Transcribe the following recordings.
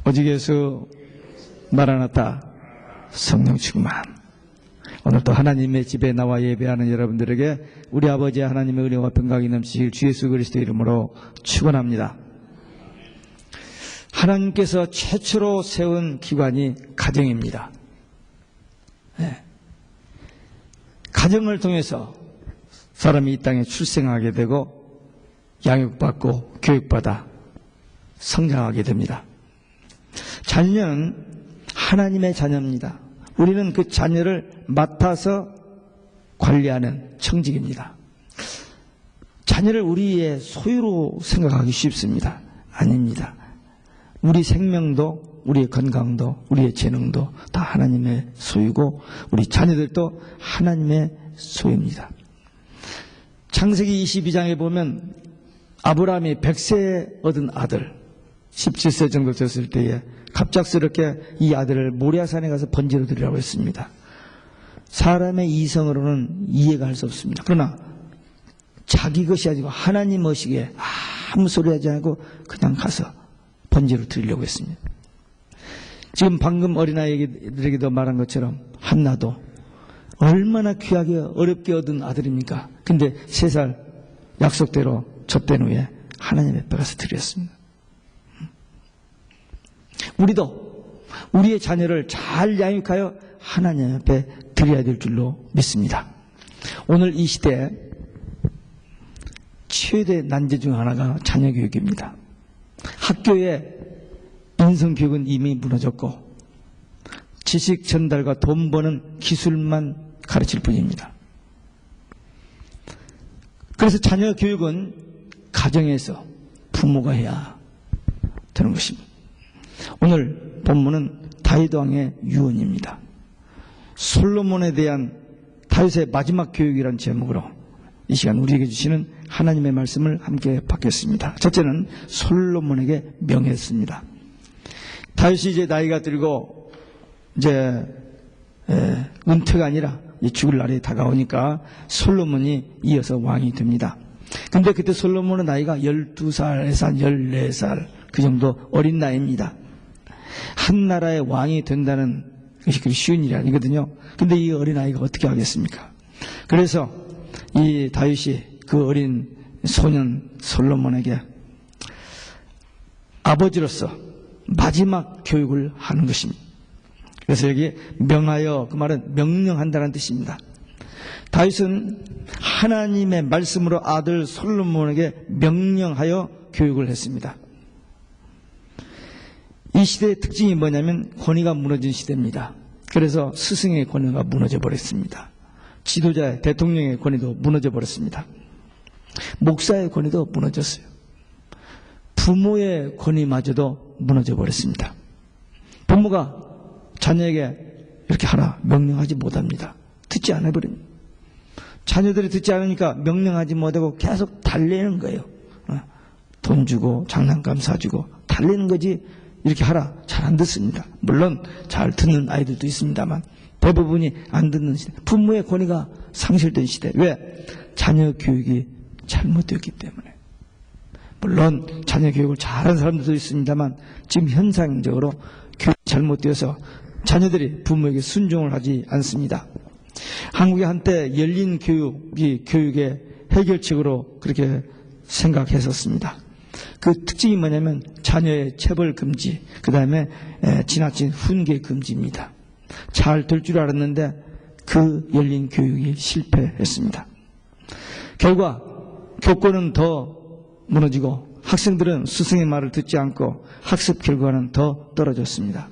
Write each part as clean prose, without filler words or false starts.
오직 예수 마라나타 성령 충만. 오늘도 하나님의 집에 나와 예배하는 여러분들에게 우리 아버지 하나님의 은혜와 평강이 넘치실 주 예수 그리스도 이름으로 축원합니다. 하나님께서 최초로 세운 기관이 가정입니다. 네. 가정을 통해서 사람이 이 땅에 출생하게 되고 양육받고 교육받아 성장하게 됩니다. 자녀는 하나님의 자녀입니다. 우리는 그 자녀를 맡아서 관리하는 청직입니다. 자녀를 우리의 소유로 생각하기 쉽습니다. 아닙니다. 우리 생명도, 우리의 건강도, 우리의 재능도 다 하나님의 소유고 우리 자녀들도 하나님의 소유입니다. 창세기 22장에 보면 아브라함이 100세에 얻은 아들 17세 정도 됐을 때에 갑작스럽게 이 아들을 모리아산에 가서 번제로 드리라고 했습니다. 사람의 이성으로는 이해가 할 수 없습니다. 그러나 자기 것이 아니고 하나님 의식에 아무 소리 하지 않고 그냥 가서 번제로 드리려고 했습니다. 지금 방금 어린아이들에게도 말한 것처럼 한나도 얼마나 귀하게 어렵게 얻은 아들입니까? 근데 3살 약속대로 젖된 후에 하나님 앞에 가서 드렸습니다. 우리도 우리의 자녀를 잘 양육하여 하나님 앞에 드려야 될 줄로 믿습니다. 오늘 이 시대에 최대 난제 중 하나가 자녀 교육입니다. 학교의 인성교육은 이미 무너졌고 지식 전달과 돈 버는 기술만 가르칠 뿐입니다. 그래서 자녀 교육은 가정에서 부모가 해야 되는 것입니다. 오늘 본문은 다윗 왕의 유언입니다. 솔로몬에 대한 다윗의 마지막 교육이라는 제목으로 이 시간 우리에게 주시는 하나님의 말씀을 함께 받겠습니다. 첫째는 솔로몬에게 명했습니다. 다윗이 이제 나이가 들고 이제 은퇴가 아니라 죽을 날이 다가오니까 솔로몬이 이어서 왕이 됩니다. 근데 그때 솔로몬의 나이가 12살에서 14살 그 정도 어린 나이입니다. 한 나라의 왕이 된다는 것이 그리 쉬운 일이 아니거든요. 근데 이 어린아이가 어떻게 하겠습니까? 그래서 이 다윗이 그 어린 소년 솔로몬에게 아버지로서 마지막 교육을 하는 것입니다. 그래서 여기 명하여, 그 말은 명령한다는 뜻입니다. 다윗은 하나님의 말씀으로 아들 솔로몬에게 명령하여 교육을 했습니다. 이 시대의 특징이 뭐냐면 권위가 무너진 시대입니다. 그래서 스승의 권위가 무너져 버렸습니다. 지도자의, 대통령의 권위도 무너져 버렸습니다. 목사의 권위도 무너졌어요. 부모의 권위마저도 무너져 버렸습니다. 부모가 자녀에게 이렇게 하라 명령하지 못합니다. 듣지 않아 버립니다. 자녀들이 듣지 않으니까 명령하지 못하고 계속 달래는 거예요. 돈 주고 장난감 사주고 달래는 거지 이렇게 하라 잘 안 듣습니다. 물론 잘 듣는 아이들도 있습니다만 대부분이 안 듣는 시대. 부모의 권위가 상실된 시대. 왜? 자녀 교육이 잘못되었기 때문에. 물론 자녀 교육을 잘하는 사람들도 있습니다만 지금 현상적으로 교육이 잘못되어서 자녀들이 부모에게 순종을 하지 않습니다. 한국이 한때 열린 교육이 교육의 해결책으로 그렇게 생각했었습니다. 그 특징이 뭐냐면 자녀의 체벌 금지, 그 다음에 지나친 훈계 금지입니다. 잘 될 줄 알았는데 그 열린 교육이 실패했습니다. 결과 교권은 더 무너지고 학생들은 스승의 말을 듣지 않고 학습 결과는 더 떨어졌습니다.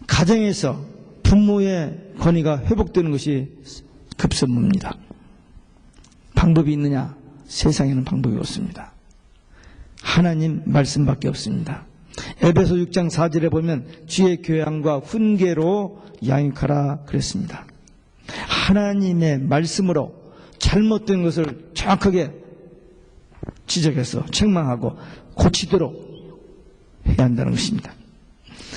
가정에서 부모의 권위가 회복되는 것이 급선무입니다. 방법이 있느냐? 세상에는 방법이 없습니다. 하나님 말씀밖에 없습니다. 에베소 6장 4절에 보면 주의 교양과 훈계로 양육하라 그랬습니다. 하나님의 말씀으로 잘못된 것을 정확하게 지적해서 책망하고 고치도록 해야 한다는 것입니다.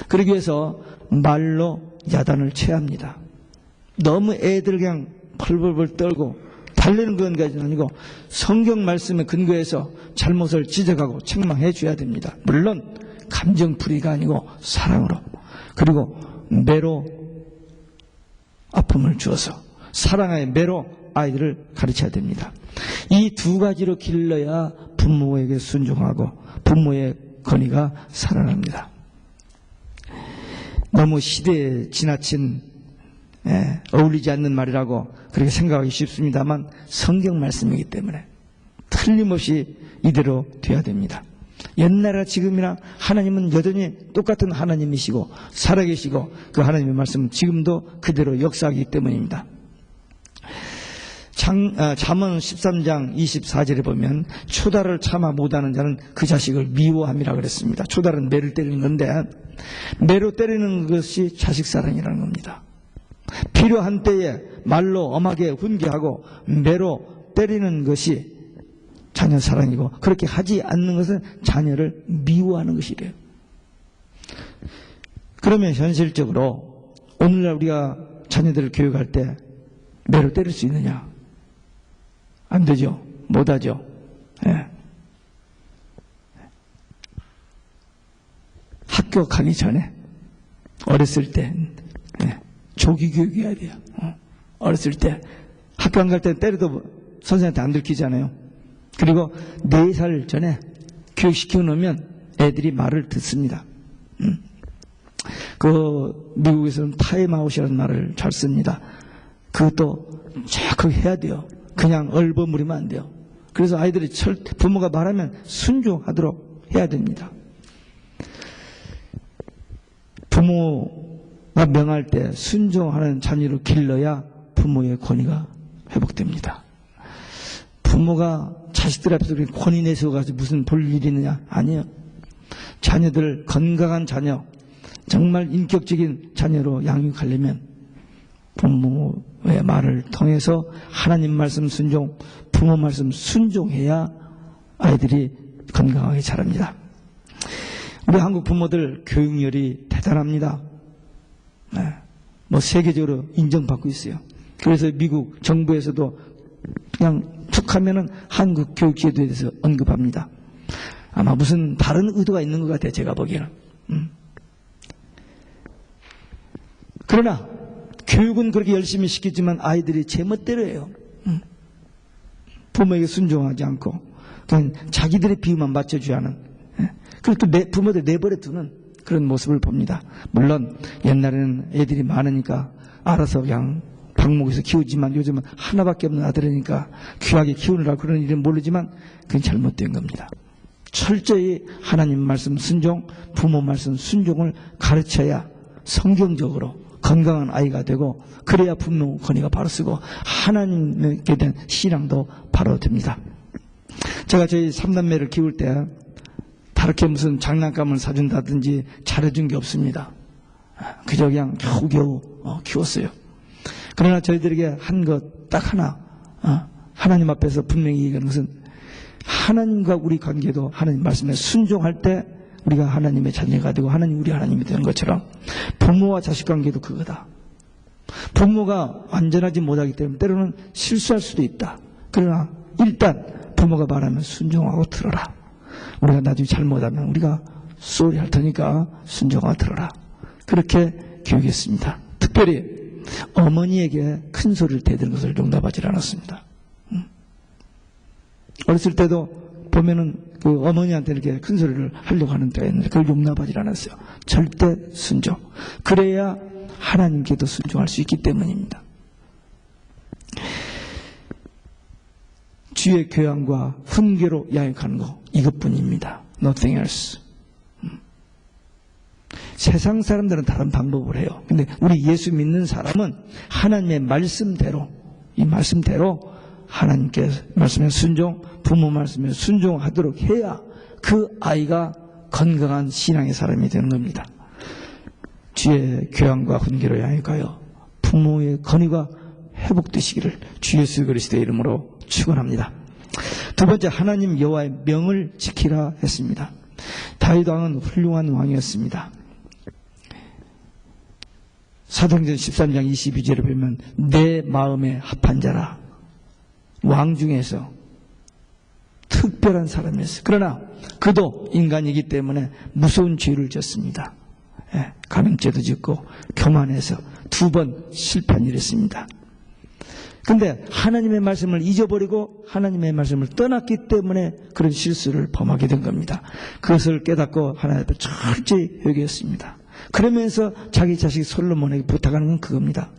그러기 위해서 말로 야단을 쳐야 합니다. 너무 애들 그냥 펄펄펄 떨고 달래는 것까지는 아니고 성경 말씀에 근거해서 잘못을 지적하고 책망해 줘야 됩니다. 물론 감정풀이가 아니고 사랑으로, 그리고 매로 아픔을 주어서 사랑의 매로 아이들을 가르쳐야 됩니다. 이 두 가지로 길러야 부모에게 순종하고 부모의 권위가 살아납니다. 너무 시대에 지나친 어울리지 않는 말이라고 그렇게 생각하기 쉽습니다만 성경 말씀이기 때문에 틀림없이 이대로 돼야 됩니다. 옛날이나 지금이나 하나님은 여전히 똑같은 하나님이시고 살아계시고 그 하나님의 말씀은 지금도 그대로 역사하기 때문입니다. 잠언 13장 24절에 보면 초달을 참아 못하는 자는 그 자식을 미워함이라 그랬습니다. 초달은 매를 때리는 건데 매로 때리는 것이 자식 사랑이라는 겁니다. 필요한 때에 말로 엄하게 훈계하고 매로 때리는 것이 자녀 사랑이고 그렇게 하지 않는 것은 자녀를 미워하는 것이래요. 그러면 현실적으로 오늘날 우리가 자녀들을 교육할 때 매로 때릴 수 있느냐? 안 되죠. 못하죠. 예. 학교 가기 전에 어렸을 때 조기 교육해야 돼요. 어렸을 때 학교 안 갈 때 때려도 선생님한테 안 들키잖아요. 그리고 4살 전에 교육시켜 놓으면 애들이 말을 듣습니다. 그 미국에서는 타임아웃이라는 말을 잘 씁니다. 그것도 정확하게 해야 돼요. 그냥 얼버무리면 안 돼요. 그래서 아이들이 부모가 말하면 순종하도록 해야 됩니다. 부모가 명할 때 순종하는 자녀로 길러야 부모의 권위가 회복됩니다. 부모가 자식들 앞에서 권위 내세워가지고 무슨 볼 일이 있느냐? 아니에요. 자녀들, 건강한 자녀, 정말 인격적인 자녀로 양육하려면 부모의 말을 통해서 하나님 말씀 순종, 부모 말씀 순종해야 아이들이 건강하게 자랍니다. 우리 한국 부모들 교육열이 대단합니다. 뭐 세계적으로 인정받고 있어요. 그래서 미국 정부에서도 그냥 툭 하면은 한국 교육 제도에 대해서 언급합니다. 아마 무슨 다른 의도가 있는 것 같아요. 제가 보기에는. 그러나 교육은 그렇게 열심히 시키지만 아이들이 제멋대로 해요. 부모에게 순종하지 않고 그냥 자기들의 비유만 맞춰주지 않은, 그리고 또 부모들 내버려 두는 그런 모습을 봅니다. 물론 옛날에는 애들이 많으니까 알아서 그냥 방목에서 키우지만 요즘은 하나밖에 없는 아들이니까 귀하게 키우느라 그런 일은 모르지만 그건 잘못된 겁니다. 철저히 하나님 말씀 순종, 부모 말씀 순종을 가르쳐야 성경적으로 건강한 아이가 되고 그래야 부모 권위가 바로 쓰고 하나님께 대한 신앙도 바로 됩니다. 제가 저희 3남매를 키울 때 다르게 무슨 장난감을 사준다든지 잘해준 게 없습니다. 그저 그냥 겨우겨우 키웠어요. 그러나 저희들에게 한 것 딱 하나, 하나님 앞에서 분명히 얘기하는 것은 하나님과 우리 관계도 하나님 말씀에 순종할 때 우리가 하나님의 자녀가 되고 하나님 우리 하나님이 되는 것처럼 부모와 자식 관계도 그거다. 부모가 완전하지 못하기 때문에 때로는 실수할 수도 있다. 그러나 일단 부모가 말하면 순종하고 들어라. 우리가 나중에 잘못하면 우리가 쏘리 할 테니까 순종하고 들어라. 그렇게 교육했습니다. 특별히 어머니에게 큰 소리를 대드는 것을 용납하지 않았습니다. 어렸을 때도 보면은 그 어머니한테 이렇게 큰 소리를 하려고 하는 때가 있는데 그걸 용납하지 않았어요. 절대 순종. 그래야 하나님께도 순종할 수 있기 때문입니다. 주의 교양과 훈계로 양육하는 거 이것뿐입니다. Nothing else. 세상 사람들은 다른 방법을 해요. 근데 우리 예수 믿는 사람은 하나님의 말씀대로, 이 말씀대로 하나님께 말씀에 순종, 부모 말씀에 순종하도록 해야 그 아이가 건강한 신앙의 사람이 되는 겁니다. 주의 교양과 훈계로 양육하여 부모의 권위가 회복되시기를 주 예수 그리스도의 이름으로 축원합니다. 두 번째, 하나님 여호와의 명을 지키라 했습니다. 다윗 왕은 훌륭한 왕이었습니다. 사도행전 13장 22절에 보면 내 마음에 합한 자라, 왕 중에서 특별한 사람이었어요. 그러나 그도 인간이기 때문에 무서운 죄를 졌습니다. 간음죄도 짓고 교만해서 2번 실패한 일이 있습니다. 근데 하나님의 말씀을 잊어버리고 하나님의 말씀을 떠났기 때문에 그런 실수를 범하게 된 겁니다. 그것을 깨닫고 하나님 앞에 철저히 회개했습니다. 그러면서 자기 자식 솔로몬에게 부탁하는 건 그겁니다.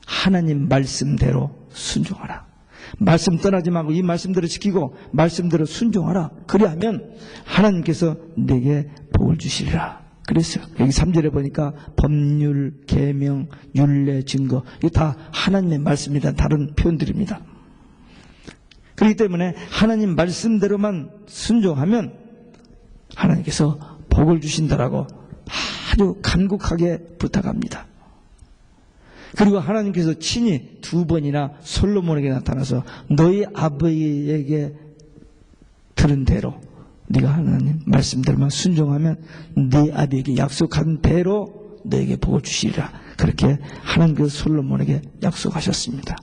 하나님 말씀대로 순종하라. 말씀 떠나지 말고 이 말씀대로 지키고 말씀대로 순종하라. 그리하면 하나님께서 내게 복을 주시리라. 그랬어요. 여기 3절에 보니까 법률, 계명, 율례, 증거 이게 다 하나님의 말씀이다. 다른 표현들입니다. 그렇기 때문에 하나님 말씀대로만 순종하면 하나님께서 복을 주신다라고 아주 간곡하게 부탁합니다. 그리고 하나님께서 친히 2번이나 솔로몬에게 나타나서 너희 아버지에게 들은 대로 네가 하나님 말씀대로만 순종하면 네 아버지에게 약속한 대로 너에게 복을 주시리라. 그렇게 하나님께서 솔로몬에게 약속하셨습니다.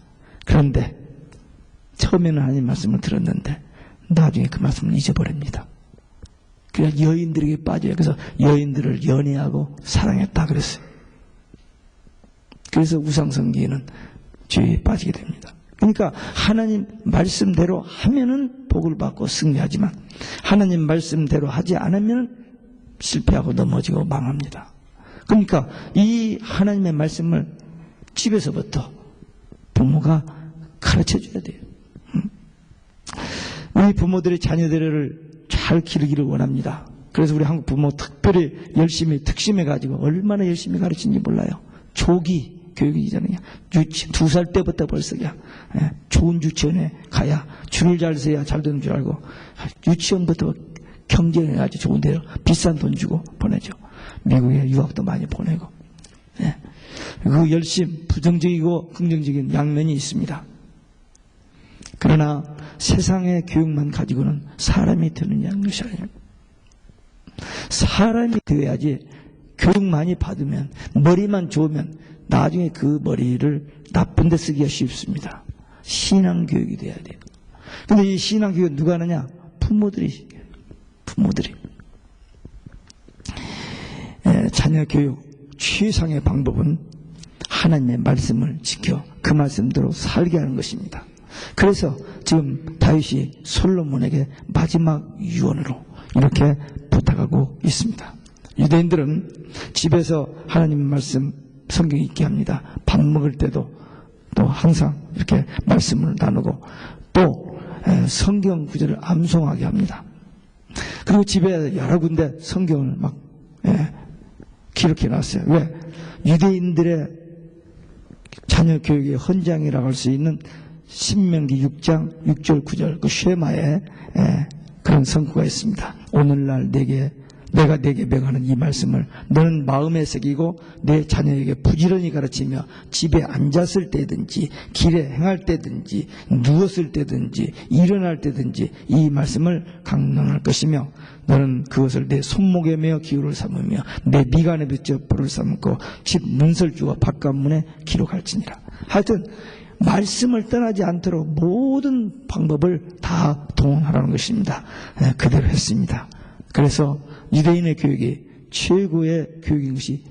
그런데 처음에는 하나님 말씀을 들었는데 나중에 그 말씀을 잊어버립니다. 그래서 여인들에게 빠져요. 그래서 여인들을 연애하고 사랑했다 그랬어요. 그래서 우상숭배는 죄에 빠지게 됩니다. 그러니까 하나님 말씀대로 하면은 복을 받고 승리하지만 하나님 말씀대로 하지 않으면 실패하고 넘어지고 망합니다. 그러니까 이 하나님의 말씀을 집에서부터 부모가 가르쳐줘야 돼요. 우리 부모들이 자녀들을 잘 기르기를 원합니다. 그래서 우리 한국 부모 특별히 열심히 특심해가지고 얼마나 열심히 가르치는지 몰라요. 조기 교육이잖아요. 2살 때부터 벌써 그냥 좋은 유치원에 가야 줄을 잘 서야 잘 되는 줄 알고 유치원부터 경쟁해가지고 좋은 데로 비싼 돈 주고 보내죠. 미국에 유학도 많이 보내고. 그 열심, 부정적이고 긍정적인 양면이 있습니다. 그러나 세상의 교육만 가지고는 사람이 되느냐는 것이 아닙니다. 사람이 되어야지. 교육 많이 받으면 머리만 좋으면 나중에 그 머리를 나쁜 데 쓰기가 쉽습니다. 신앙교육이 돼야 돼요. 근데 이 신앙교육은 누가 하느냐? 부모들이. 자녀 교육 최상의 방법은 하나님의 말씀을 지켜 그 말씀대로 살게 하는 것입니다. 그래서 지금 다윗이 솔로몬에게 마지막 유언으로 이렇게 부탁하고 있습니다. 유대인들은 집에서 하나님의 말씀 성경 읽게 합니다. 밥 먹을 때도 또 항상 이렇게 말씀을 나누고 또 성경 구절을 암송하게 합니다. 그리고 집에 여러 군데 성경을 막 기록해 놨어요. 왜? 유대인들의 자녀 교육의 헌장이라고 할 수 있는 신명기 6장 6절 9절 그 쉐마에 그런 성구가 있습니다. 오늘날 내가 내게 명하는 이 말씀을 너는 마음에 새기고 내 자녀에게 부지런히 가르치며 집에 앉았을 때든지 길에 행할 때든지 누웠을 때든지 일어날 때든지 이 말씀을 강론할 것이며 너는 그것을 내 손목에 메어 기호를 삼으며 내 미간에 붙여 불을 삼고 집 문설주와 바깥문에 기록할지니라. 하여튼 말씀을 떠나지 않도록 모든 방법을 다 동원하라는 것입니다. 그대로 했습니다. 그래서 유대인의 교육이 최고의 교육인 것이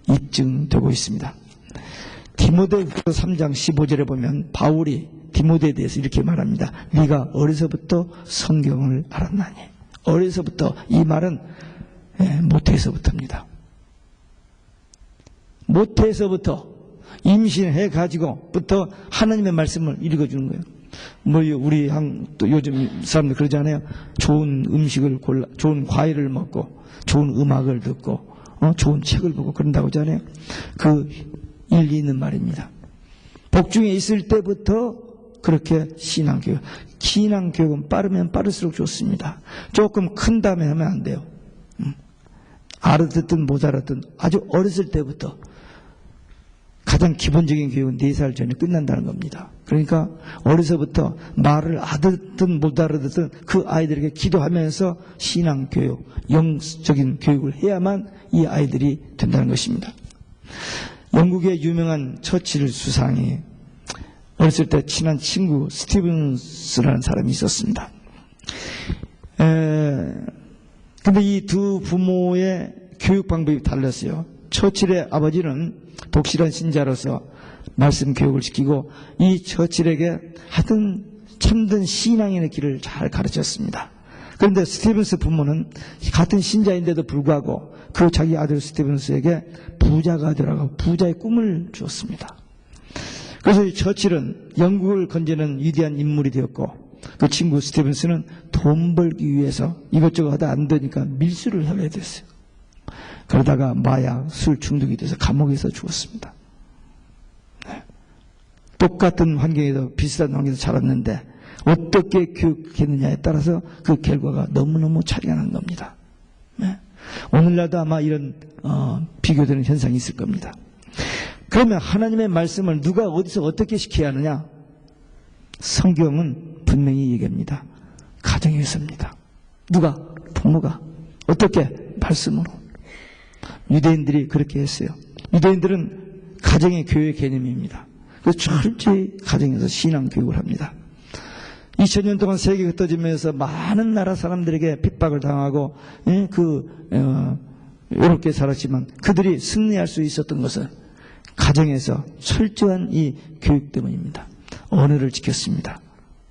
입증되고 있습니다. 디모데후서 3장 15절에 보면 바울이 디모데에 대해서 이렇게 말합니다. 네가 어려서부터 성경을 알았나니. 어려서부터 이 말은 모태에서부터입니다. 모태에서부터 임신해가지고부터 하나님의 말씀을 읽어주는 거예요. 우리 또 요즘 사람들 그러잖아요. 좋은 음식을 골라, 좋은 과일을 먹고, 좋은 음악을 듣고, 좋은 책을 보고 그런다고 하잖아요. 그 일리 있는 말입니다. 복중에 있을 때부터 그렇게 신앙교육은 빠르면 빠를수록 좋습니다. 조금 큰 다음에 하면 안 돼요. 알아듣든 못 알아듣든 아주 어렸을 때부터 가장 기본적인 교육은 4살 전에 끝난다는 겁니다. 그러니까 어려서부터 말을 알아듣든 못 알아듣든 그 아이들에게 기도하면서 신앙교육, 영적인 교육을 해야만 이 아이들이 된다는 것입니다. 영국의 유명한 처칠 수상이 어렸을 때 친한 친구 스티븐스라는 사람이 있었습니다. 근데 이 두 부모의 교육 방법이 달랐어요. 처칠의 아버지는 독실한 신자로서 말씀 교육을 시키고 이 처칠에게 하여튼 참된 신앙인의 길을 잘 가르쳤습니다. 그런데 스티븐스 부모는 같은 신자인데도 불구하고 그 자기 아들 스티븐스에게 부자가 되라고 부자의 꿈을 주었습니다. 그래서 이 처칠은 영국을 건지는 위대한 인물이 되었고 그 친구 스티븐스는 돈 벌기 위해서 이것저것 하다 안 되니까 밀수를 하게 됐어요. 그러다가 마약, 술 중독이 돼서 감옥에서 죽었습니다. 네. 똑같은 환경에서 비슷한 환경에서 자랐는데 어떻게 교육했느냐에 따라서 그 결과가 너무너무 차이가 난 겁니다. 네. 오늘날도 아마 이런 비교되는 현상이 있을 겁니다. 그러면 하나님의 말씀을 누가 어디서 어떻게 시켜야 하느냐? 성경은 분명히 얘기합니다. 가정에서입니다. 누가? 부모가. 어떻게? 말씀으로. 유대인들이 그렇게 했어요. 유대인들은 가정의 교회 개념입니다. 그래서 철저히 가정에서 신앙 교육을 합니다. 2000년 동안 세계가 흩어지면서 많은 나라 사람들에게 핍박을 당하고 외롭게 살았지만 그들이 승리할 수 있었던 것은 가정에서 철저한 이 교육 때문입니다. 언어를 지켰습니다.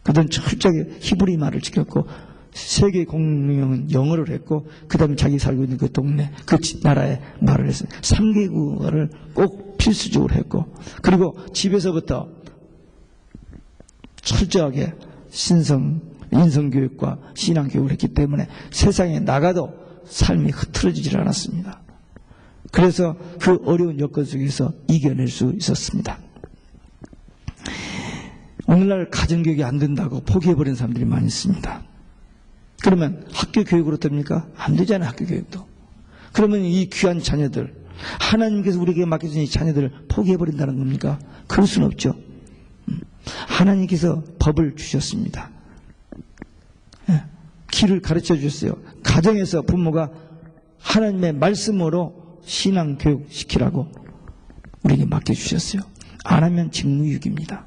그들은 철저하게 히브리 말을 지켰고 세계 공용은 영어를 했고 그 다음에 자기 살고 있는 그 동네 그 나라의 말을 했어요. 3개국어를 꼭 필수적으로 했고 그리고 집에서부터 철저하게 인성교육과 신앙교육을 했기 때문에 세상에 나가도 삶이 흐트러지질 않았습니다. 그래서 그 어려운 여건 속에서 이겨낼 수 있었습니다. 오늘날 가정교육이 안 된다고 포기해버린 사람들이 많이 있습니다. 그러면 학교 교육으로 됩니까? 안 되잖아요, 학교 교육도. 그러면 이 귀한 자녀들, 하나님께서 우리에게 맡겨준 이 자녀들을 포기해버린다는 겁니까? 그럴 수는 없죠. 하나님께서 법을 주셨습니다. 길을 가르쳐 주셨어요. 가정에서 부모가 하나님의 말씀으로 신앙 교육 시키라고 우리에게 맡겨주셨어요. 안 하면 직무유기입니다.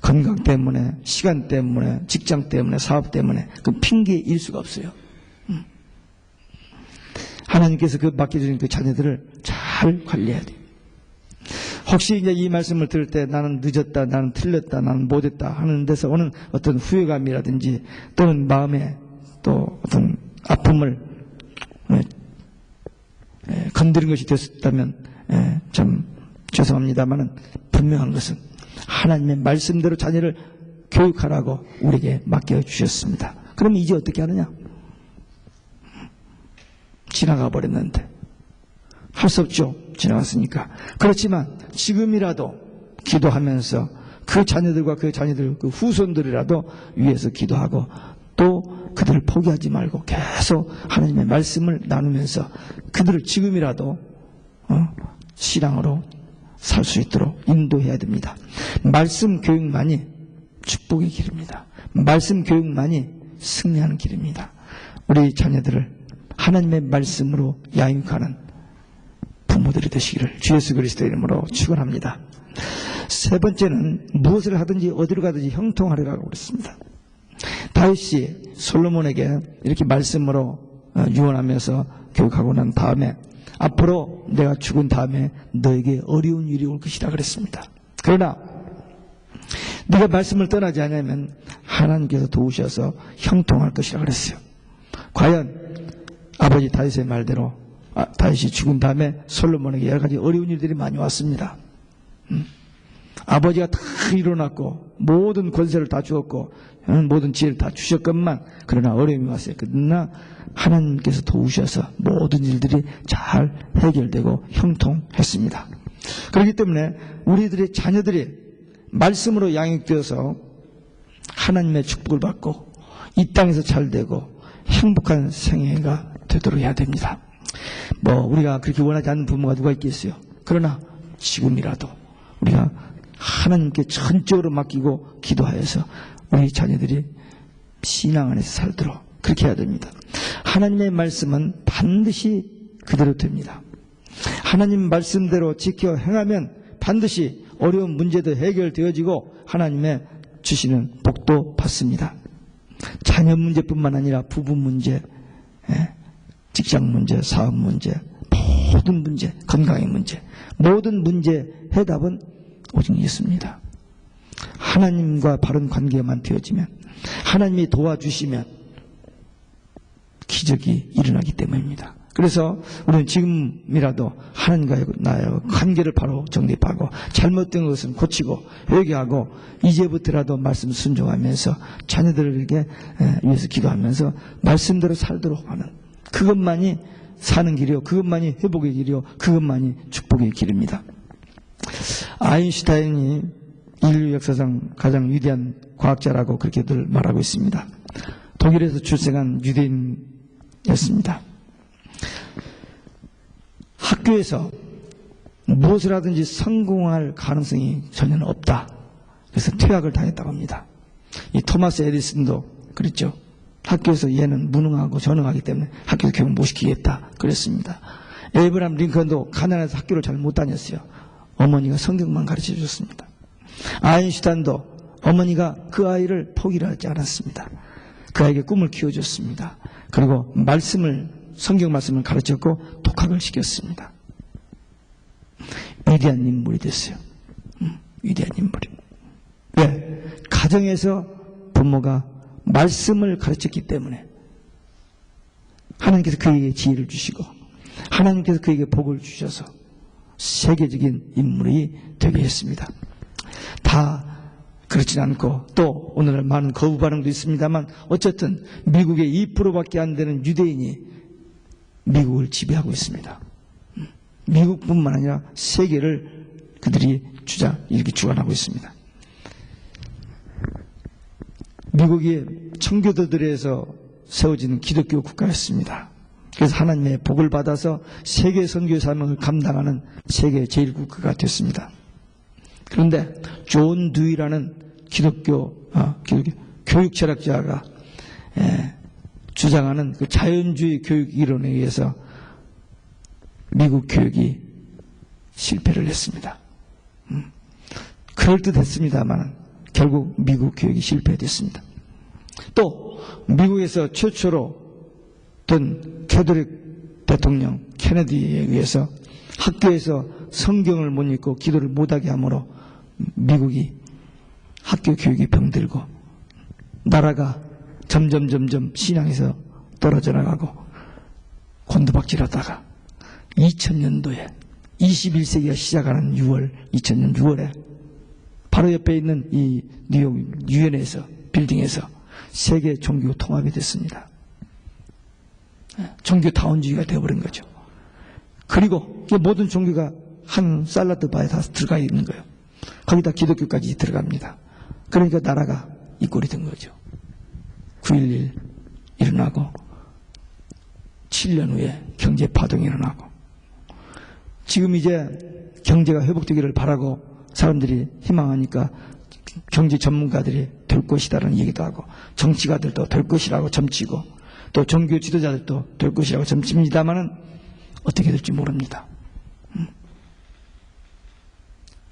건강 때문에, 시간 때문에, 직장 때문에, 사업 때문에 그 핑계일 수가 없어요. 하나님께서 그 맡겨주신 그 자녀들을 잘 관리해야 돼요. 혹시 이제 이 말씀을 들을 때 나는 늦었다, 나는 틀렸다, 나는 못했다 하는 데서 오는 어떤 후회감이라든지 또는 마음에 또 어떤 아픔을 건드린 것이 됐다면 참 죄송합니다만은 분명한 것은 하나님의 말씀대로 자녀를 교육하라고 우리에게 맡겨주셨습니다. 그럼 이제 어떻게 하느냐? 지나가 버렸는데 할 수 없죠. 지나갔으니까. 그렇지만 지금이라도 기도하면서 그 자녀들과 그 자녀들 그 후손들이라도 위해서 기도하고 또 그들을 포기하지 말고 계속 하나님의 말씀을 나누면서 그들을 지금이라도 신앙으로 살 수 있도록 인도해야 됩니다. 말씀 교육만이 축복의 길입니다. 말씀 교육만이 승리하는 길입니다. 우리 자녀들을 하나님의 말씀으로 양육하는 부모들이 되시기를 주 예수 그리스도의 이름으로 축원합니다. 세 번째는 무엇을 하든지 어디로 가든지 형통하리라고 그랬습니다. 다윗이 솔로몬에게 이렇게 말씀으로 유언하면서 교육하고 난 다음에 앞으로 내가 죽은 다음에 너에게 어려운 일이 올 것이라 그랬습니다. 그러나 네가 말씀을 떠나지 않으면 하나님께서 도우셔서 형통할 것이라 그랬어요. 과연 아버지 다윗의 말대로 다윗이 죽은 다음에 솔로몬에게 여러 가지 어려운 일들이 많이 왔습니다. 아버지가 다 일어났고 모든 권세를 다 주었고 모든 지혜를 다 주셨건만 그러나 어려움이 왔어요. 그러나 하나님께서 도우셔서 모든 일들이 잘 해결되고 형통했습니다. 그렇기 때문에 우리들의 자녀들이 말씀으로 양육되어서 하나님의 축복을 받고 이 땅에서 잘 되고 행복한 생애가 되도록 해야 됩니다. 우리가 그렇게 원하지 않는 부모가 누가 있겠어요. 그러나 지금이라도 우리가 하나님께 전적으로 맡기고 기도하여서 우리 자녀들이 신앙 안에서 살도록 그렇게 해야 됩니다. 하나님의 말씀은 반드시 그대로 됩니다. 하나님 말씀대로 지켜 행하면 반드시 어려운 문제도 해결되어지고 하나님의 주시는 복도 받습니다. 자녀 문제뿐만 아니라 부부 문제, 직장 문제, 사업 문제, 모든 문제, 건강의 문제, 모든 문제 해답은 오직 예수입니다. 하나님과 바른 관계만 되어지면, 하나님이 도와주시면 기적이 일어나기 때문입니다. 그래서 우리는 지금이라도 하나님과의 나의 관계를 바로 정립하고 잘못된 것은 고치고 회개하고 이제부터라도 말씀 순종하면서 자녀들에게 위해서 기도하면서 말씀대로 살도록 하는, 그것만이 사는 길이요, 그것만이 회복의 길이요, 그것만이 축복의 길입니다. 아인슈타인이 인류 역사상 가장 위대한 과학자라고 그렇게들 말하고 있습니다. 독일에서 출생한 유대인이었습니다. 학교에서 무엇을 하든지 성공할 가능성이 전혀 없다. 그래서 퇴학을 당했다고 합니다. 이 토마스 에디슨도 그랬죠. 학교에서 얘는 무능하고 전능하기 때문에 학교에서 교육 못 시키겠다 그랬습니다. 에이브람 링컨도 가난해서 학교를 잘 못 다녔어요. 어머니가 성경만 가르쳐 주셨습니다. 아인슈타인도 어머니가 그 아이를 포기를 하지 않았습니다. 그 아이에게 꿈을 키워줬습니다. 그리고 성경 말씀을 가르쳤고 독학을 시켰습니다. 위대한 인물이 됐어요. 위대한 인물이. 왜? 가정에서 부모가 말씀을 가르쳤기 때문에 하나님께서 그에게 지혜를 주시고 하나님께서 그에게 복을 주셔서 세계적인 인물이 되게 했습니다. 다 그렇진 않고 또 오늘날 많은 거부 반응도 있습니다만 어쨌든 미국의 2%밖에 안 되는 유대인이 미국을 지배하고 있습니다. 미국뿐만 아니라 세계를 그들이 이렇게 주관하고 있습니다. 미국이 청교도들에서 세워지는 기독교 국가였습니다. 그래서 하나님의 복을 받아서 세계 선교 사명을 감당하는 세계 제1국가가 됐습니다. 그런데 존 듀이라는 기독교 교육 철학자가 주장하는 그 자연주의 교육 이론에 의해서 미국 교육이 실패를 했습니다. 그럴듯했습니다만 결국 미국 교육이 실패됐습니다. 또 미국에서 최초로 된 캐톨릭 대통령 케네디에 의해서 학교에서 성경을 못 읽고 기도를 못하게 하므로 미국이 학교 교육이 병들고 나라가 점점 신앙에서 떨어져 나가고 곤두박질하다가 2000년도에 21세기가 시작하는 2000년 6월에 바로 옆에 있는 이 뉴욕 유엔에서 빌딩에서 세계 종교 통합이 됐습니다. 종교 다원주의가 되어버린 거죠. 그리고 모든 종교가 한 샐러드 바에 다 들어가 있는 거예요. 거기다 기독교까지 들어갑니다. 그러니까 나라가 이 꼴이 된 거죠. 9.11 일어나고 7년 후에 경제 파동이 일어나고 지금 이제 경제가 회복되기를 바라고 사람들이 희망하니까 경제 전문가들이 될 것이다라는 얘기도 하고 정치가들도 될 것이라고 점치고 또 종교 지도자들도 될 것이라고 점칩니다만은 어떻게 될지 모릅니다.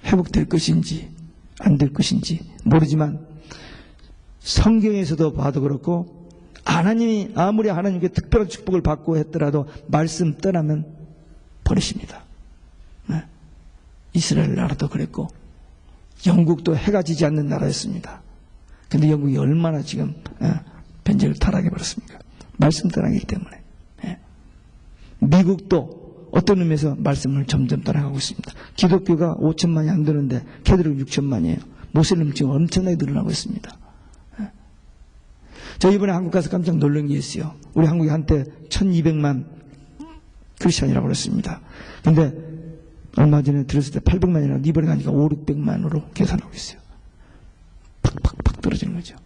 회복될 것인지 안 될 것인지 모르지만 성경에서도 봐도 그렇고 하나님이 아무리 하나님께 특별한 축복을 받고 했더라도 말씀 떠나면 버리십니다. 이스라엘 나라도 그랬고 영국도 해가 지지 않는 나라였습니다. 그런데 영국이 얼마나 지금 변제를 타락해버렸습니까? 말씀 떠나기 때문에. 미국도 어떤 의미에서 말씀을 점점 떠나가고 있습니다. 기독교가 5천만이 안 되는데 캐톨릭 6천만이에요. 모슬림 지금 엄청나게 늘어나고 있습니다. 저 이번에 한국 가서 깜짝 놀란 게 있어요. 우리 한국이 한때 1200만 크리스찬이라고 그랬습니다. 근데 얼마 전에 들었을 때 800만이라고 이번에 가니까 5, 600만으로 계산하고 있어요. 팍팍팍 떨어지는 거죠.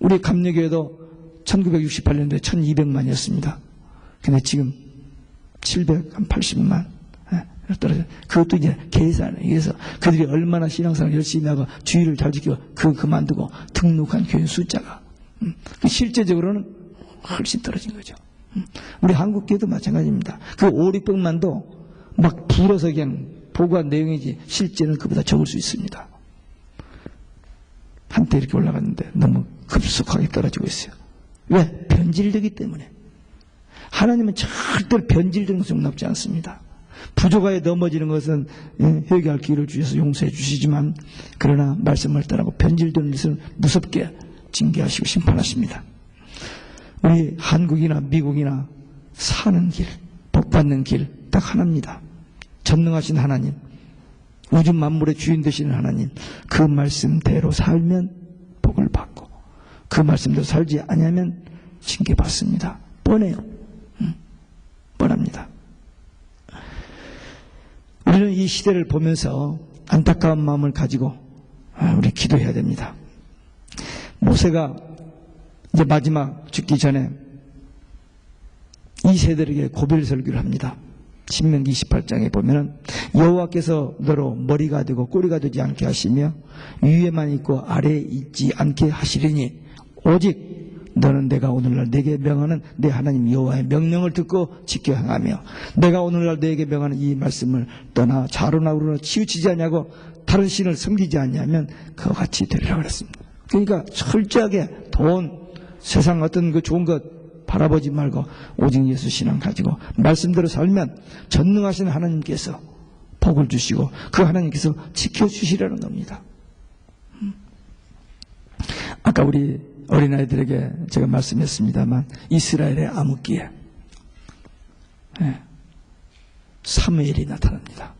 우리 감리교회도 1968년도에 1200만이었습니다. 근데 지금 780만 떨어져. 그것도 이제 계산에 의해서 그들이 얼마나 신앙생활을 열심히 하고 주의를 잘 지키고 그만두고 등록한 교인 숫자가 실제적으로는 훨씬 떨어진 거죠. 우리 한국교회도 마찬가지입니다. 그 5, 600만도 막 불어서 그냥 보고한 내용이지 실제는 그보다 적을 수 있습니다. 한때 이렇게 올라갔는데 너무 급속하게 떨어지고 있어요. 왜? 변질되기 때문에. 하나님은 절대로 변질되는 것을 용납지 않습니다. 부조가에 넘어지는 것은 회개할 기회를 주셔서 용서해 주시지만, 그러나 말씀을 따라고 변질되는 것은 무섭게 징계하시고 심판하십니다. 우리 한국이나 미국이나 사는 길, 복받는 길 딱 하나입니다. 전능하신 하나님, 우주 만물의 주인 되시는 하나님, 그 말씀대로 살면 복을 받고 그 말씀대로 살지 아니하면 징계받습니다. 뻔해요. 뻔합니다. 우리는 이 시대를 보면서 안타까운 마음을 가지고 우리 기도해야 됩니다. 모세가 이제 마지막 죽기 전에 이 세대에게 고별 설교를 합니다. 신명기 28장에 보면은 여호와께서 너로 머리가 되고 꼬리가 되지 않게 하시며 위에만 있고 아래에 있지 않게 하시리니 오직 너는 내가 오늘날 내게 명하는 내 하나님 여호와의 명령을 듣고 지켜 행하며 내가 오늘날 내게 명하는 이 말씀을 떠나 좌로나 우로나 치우치지 않냐고 다른 신을 섬기지 않냐면 그와 같이 되리라 그랬습니다. 그러니까 철저하게 돈, 세상 어떤 그 좋은 것 바라보지 말고 오직 예수 신앙 가지고 말씀대로 살면 전능하신 하나님께서 복을 주시고 그 하나님께서 지켜주시라는 겁니다. 아까 우리 어린아이들에게 제가 말씀했습니다만 이스라엘의 암흑기에 사무엘이 나타납니다.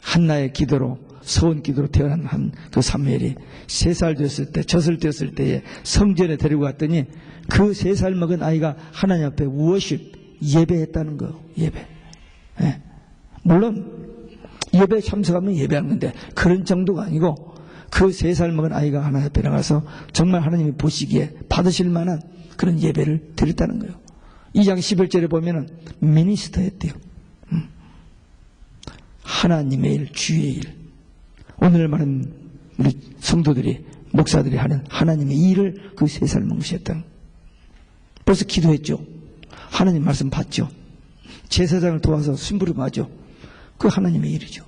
한나의 기도로 서원 기도로 태어난 그 사무엘이 3살 되었을 때, 젖을 떼었을 때에 성전에 데리고 갔더니 그 3살 먹은 아이가 하나님 앞에 워십, 예배했다는 거예요. 예배. 물론 예배에 참석하면 예배하는 건데 그런 정도가 아니고 그 3살 먹은 아이가 하나님 앞에 나가서 정말 하나님이 보시기에 받으실 만한 그런 예배를 드렸다는 거예요. 2장 11절에 보면은 미니스터 했대요. 하나님의 일, 주의 일. 오늘 많은 우리 성도들이, 목사들이 하는 하나님의 일을 그 3살 뭉치했다. 벌써 기도했죠. 하나님 말씀 받죠. 제사장을 도와서 심부름하죠. 그 하나님의 일이죠.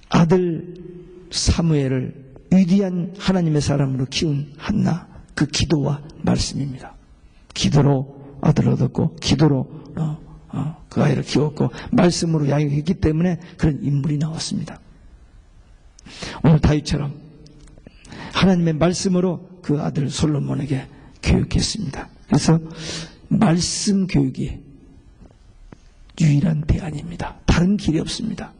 아들 사무엘을 위대한 하나님의 사람으로 키운 한나, 그 기도와 말씀입니다. 기도로 아들을 얻었고 기도로 그 아이를 키웠고 말씀으로 양육했기 때문에 그런 인물이 나왔습니다. 오늘 다윗처럼 하나님의 말씀으로 그 아들 솔로몬에게 교육했습니다. 그래서 말씀 교육이 유일한 대안입니다. 다른 길이 없습니다.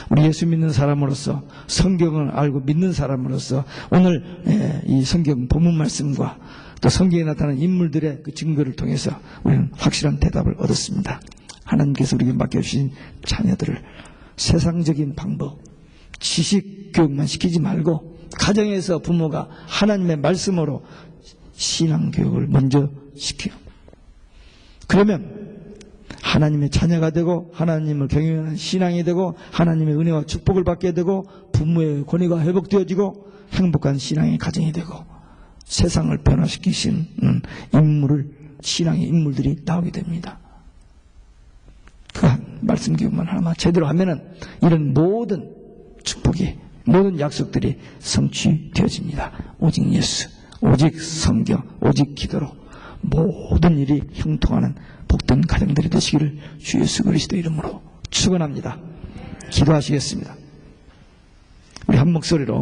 우리 예수 믿는 사람으로서, 성경을 알고 믿는 사람으로서 오늘 이 성경 본문 말씀과 또 성경에 나타나는 인물들의 그 증거를 통해서 우리는 확실한 대답을 얻었습니다. 하나님께서 우리에게 맡겨주신 자녀들을 세상적인 방법, 지식 교육만 시키지 말고 가정에서 부모가 하나님의 말씀으로 신앙 교육을 먼저 시켜요. 그러면 하나님의 자녀가 되고 하나님을 경외하는 신앙이 되고 하나님의 은혜와 축복을 받게 되고 부모의 권위가 회복되어지고 행복한 신앙의 가정이 되고 세상을 변화시키신 신앙의 인물들이 나오게 됩니다. 그 말씀 교육만 하나만 제대로 하면은 이런 모든 축복이, 모든 약속들이 성취되어집니다. 오직 예수, 오직 성경, 오직 기도로 모든 일이 형통하는 복된 가정들이 되시기를 주 예수 그리스도 이름으로 축원합니다. 기도하시겠습니다. 우리 한 목소리로